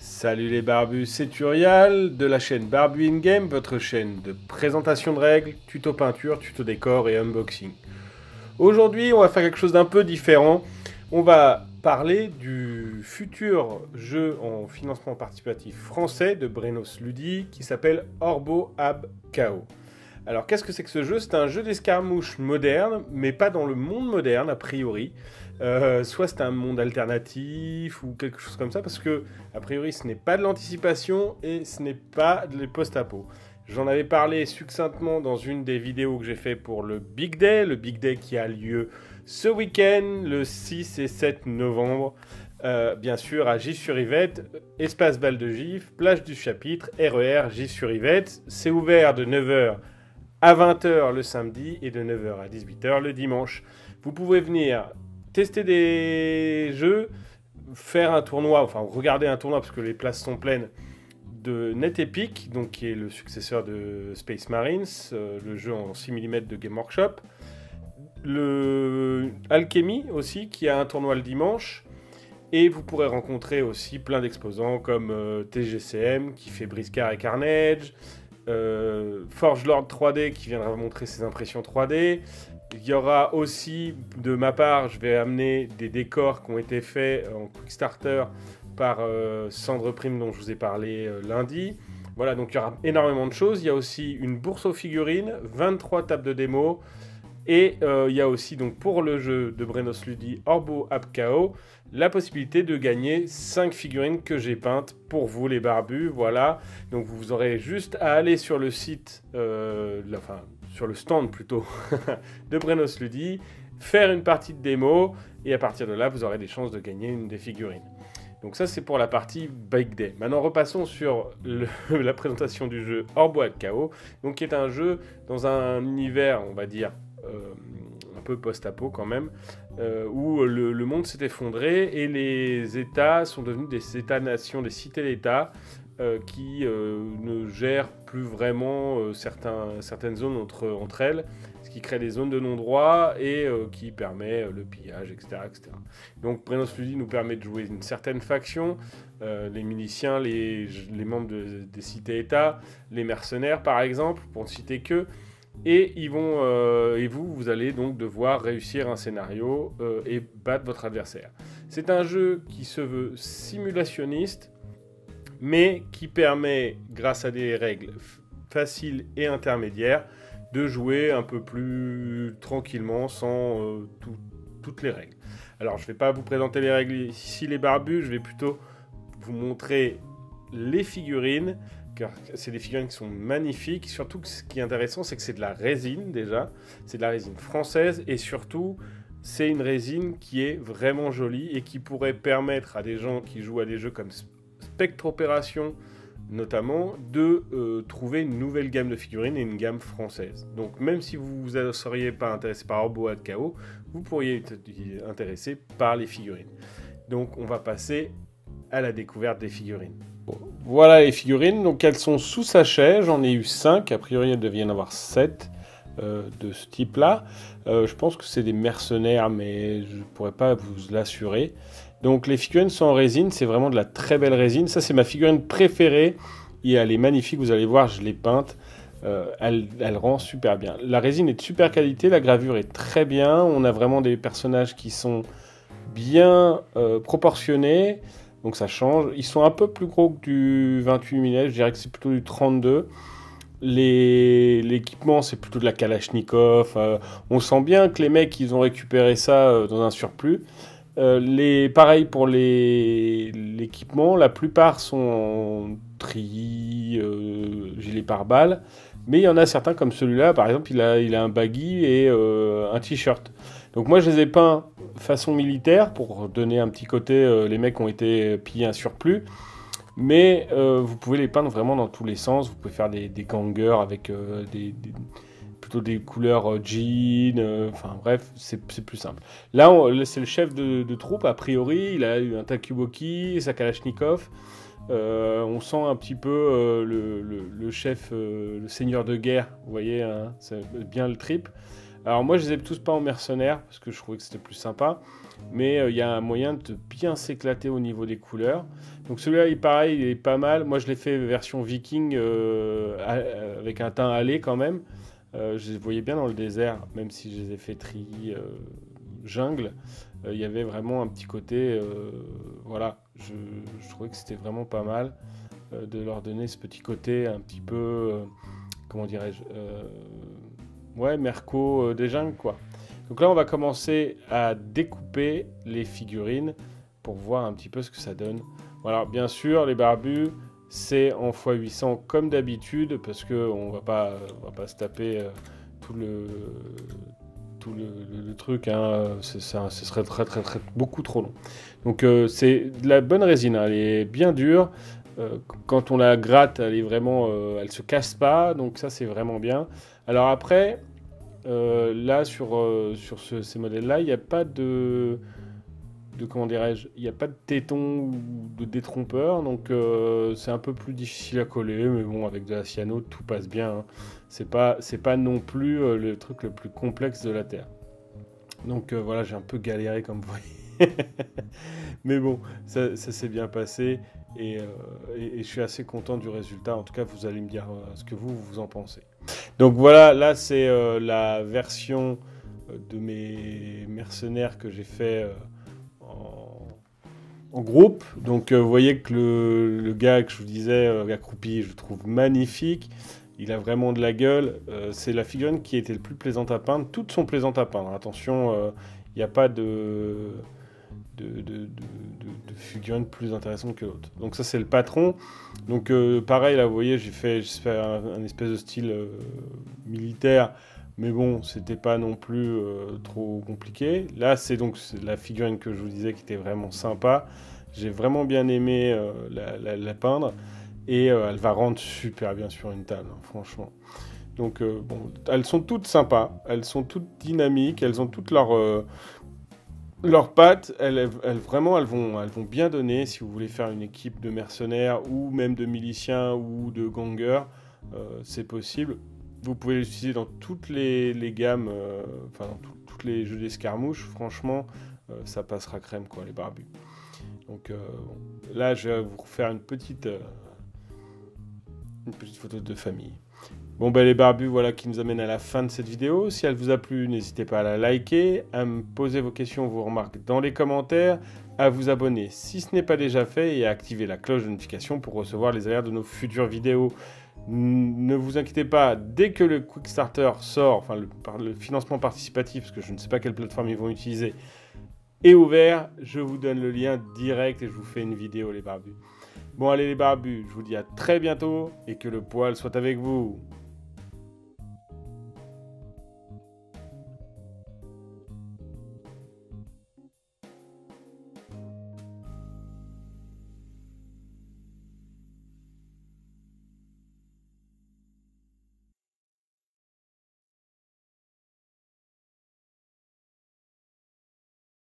Salut les barbus, c'est Turial de la chaîne Barbu In Game, votre chaîne de présentation de règles, tuto peinture, tuto décor et unboxing. Aujourd'hui, on va faire quelque chose d'un peu différent. On va parler du futur jeu en financement participatif français de Brenos Ludi qui s'appelle Orbo Ab Chaos. Alors, qu'est-ce que c'est que ce jeu? C'est un jeu d'escarmouche moderne, mais pas dans le monde moderne, a priori. Soit c'est un monde alternatif ou quelque chose comme ça, parce que, a priori, ce n'est pas de l'anticipation et ce n'est pas de les post-apo. J'en avais parlé succinctement dans une des vidéos que j'ai fait pour le Big Day qui a lieu ce week-end, le 6 et 7 novembre. Bien sûr, à Gif-sur-Yvette, espace Val de Gif, plage du Chapitre, RER Gif-sur-Yvette. C'est ouvert de 9h à 20h le samedi et de 9h à 18h le dimanche. Vous pouvez venir tester des jeux, faire un tournoi, enfin regarder un tournoi parce que les places sont pleines, de NetEpic, donc qui est le successeur de Space Marines, le jeu en 6 mm de Game Workshop. Le Alchemy aussi, qui a un tournoi le dimanche. Et vous pourrez rencontrer aussi plein d'exposants comme TGCM, qui fait Briscard et Carnage, Forgelord 3D, qui viendra vous montrer ses impressions 3D. Il y aura aussi, de ma part, je vais amener des décors qui ont été faits en Quickstarter par Sandre Prime, dont je vous ai parlé lundi. Voilà, donc il y aura énormément de choses. Il y a aussi une bourse aux figurines, 23 tables de démo. Et il y a aussi, donc, pour le jeu de Brenos Ludi Orbo Ab Chaos, la possibilité de gagner 5 figurines que j'ai peintes pour vous, les barbus. Voilà, donc vous aurez juste à aller sur le site, sur le stand plutôt, de Brenos Ludi, faire une partie de démo, et à partir de là, vous aurez des chances de gagner une des figurines. Donc ça, c'est pour la partie Big Day. Maintenant, repassons sur la présentation du jeu Orbo Ab Chaos, donc qui est un jeu dans un univers, on va dire, un peu post-apo quand même, où le monde s'est effondré et les États sont devenus des États-nations, des cités-d'États qui ne gèrent plus vraiment certaines zones entre elles, ce qui crée des zones de non-droit et qui permet le pillage, etc., etc. Donc Brenos Ludi nous permet de jouer une certaine faction, les miliciens, les membres des cités-États, les mercenaires par exemple, pour ne citer que. Et vous allez donc devoir réussir un scénario et battre votre adversaire. C'est un jeu qui se veut simulationniste, mais qui permet, grâce à des règles faciles et intermédiaires, de jouer un peu plus tranquillement sans toutes les règles. Alors, je ne vais pas vous présenter les règles ici, les barbus, je vais plutôt vous montrer les figurines. C'est des figurines qui sont magnifiques. Surtout, ce qui est intéressant, c'est que c'est de la résine déjà. C'est de la résine française. Et surtout, c'est une résine qui est vraiment jolie et qui pourrait permettre à des gens qui jouent à des jeux comme Spectre Opération, notamment, de trouver une nouvelle gamme de figurines et une gamme française. Donc, même si vous ne seriez pas intéressé par Orbo Ab Chaos, vous pourriez être intéressé par les figurines. Donc, on va passer à la découverte des figurines. Voilà les figurines, donc elles sont sous sachet, j'en ai eu 5, a priori elles devaient y en avoir 7 de ce type-là. Je pense que c'est des mercenaires, mais je ne pourrais pas vous l'assurer. Donc les figurines sont en résine, c'est vraiment de la très belle résine. Ça c'est ma figurine préférée, et elle est magnifique, vous allez voir, je l'ai peinte. Elle rend super bien. La résine est de super qualité, la gravure est très bien, on a vraiment des personnages qui sont bien proportionnés. Donc ça change. Ils sont un peu plus gros que du 28 mm, je dirais que c'est plutôt du 32. L'équipement, c'est plutôt de la Kalachnikov. On sent bien que les mecs, ils ont récupéré ça dans un surplus. Pareil pour l'équipement, la plupart sont en treillis, gilet pare-balles. Mais il y en a certains comme celui-là, par exemple, il a un baggy et un t-shirt. Donc moi, je les ai peints façon militaire pour donner un petit côté. Les mecs ont été pillés un surplus. Mais vous pouvez les peindre vraiment dans tous les sens. Vous pouvez faire des gangers avec plutôt des couleurs jean. Enfin bref, c'est plus simple. Là, c'est le chef de troupe, a priori. Il a eu un Takuboki, sa Kalachnikov. On sent un petit peu le chef, le seigneur de guerre. Vous voyez, hein, c'est bien le trip. Alors moi je les ai tous pas en mercenaire parce que je trouvais que c'était plus sympa, mais il y a un moyen de bien s'éclater au niveau des couleurs. Donc celui-là il pareil, il est pas mal. Moi je l'ai fait version viking avec un teint allé quand même. Je les voyais bien dans le désert, même si je les ai fait treillis jungle. Il y avait vraiment un petit côté, voilà, je trouvais que c'était vraiment pas mal de leur donner ce petit côté un petit peu, comment dirais-je, ouais, Merco des jungles, quoi. Donc là, on va commencer à découper les figurines pour voir un petit peu ce que ça donne. Voilà, bien sûr, les barbus, c'est en x800 comme d'habitude, parce qu'on va pas se taper tout le truc, hein. Ce serait beaucoup trop long. Donc c'est de la bonne résine, hein. Elle est bien dure. Quand on la gratte, elle est vraiment, elle se casse pas, donc ça c'est vraiment bien. Alors après, là sur ces modèles-là, il n'y a pas de comment dirais-je, il n'y a pas de téton ou de détrompeur, donc c'est un peu plus difficile à coller, mais bon, avec de la cyano, tout passe bien, hein. C'est pas non plus le truc le plus complexe de la Terre. Donc voilà, j'ai un peu galéré comme vous voyez. Mais bon, ça s'est bien passé et je suis assez content du résultat. En tout cas, vous allez me dire ce que vous en pensez. Donc voilà, là c'est la version de mes mercenaires que j'ai fait en groupe. Donc vous voyez que le gars que je vous disais, accroupi, je le trouve magnifique. Il a vraiment de la gueule. C'est la figurine qui était le plus plaisante à peindre. Toutes sont plaisantes à peindre. Attention, il n'y a pas de figurine plus intéressante que l'autre. Donc ça, c'est le patron. Donc pareil, là, vous voyez, j'ai fait un espèce de style militaire. Mais bon, c'était pas non plus trop compliqué. Là, c'est la figurine que je vous disais qui était vraiment sympa. J'ai vraiment bien aimé la peindre. Et elle va rendre super bien sur une table, hein, franchement. Donc, bon, elles sont toutes sympas. Elles sont toutes dynamiques. Elles ont toutes leurs pattes. Vraiment, elles vont bien donner. Si vous voulez faire une équipe de mercenaires ou même de miliciens ou de gangers, c'est possible. Vous pouvez l'utiliser dans toutes les gammes, enfin dans tous les jeux d'escarmouche. Franchement, ça passera crème, quoi, les barbus. Donc là, je vais vous refaire une petite photo de famille. Bon, ben les barbus, voilà qui nous amène à la fin de cette vidéo. Si elle vous a plu, n'hésitez pas à la liker, à me poser vos questions, vos remarques dans les commentaires, à vous abonner si ce n'est pas déjà fait et à activer la cloche de notification pour recevoir les alertes de nos futures vidéos. Ne vous inquiétez pas, dès que le Quickstarter sort, enfin le financement participatif, parce que je ne sais pas quelle plateforme ils vont utiliser, est ouvert, je vous donne le lien direct et je vous fais une vidéo, les barbus. Bon, allez les barbus, je vous dis à très bientôt et que le poil soit avec vous.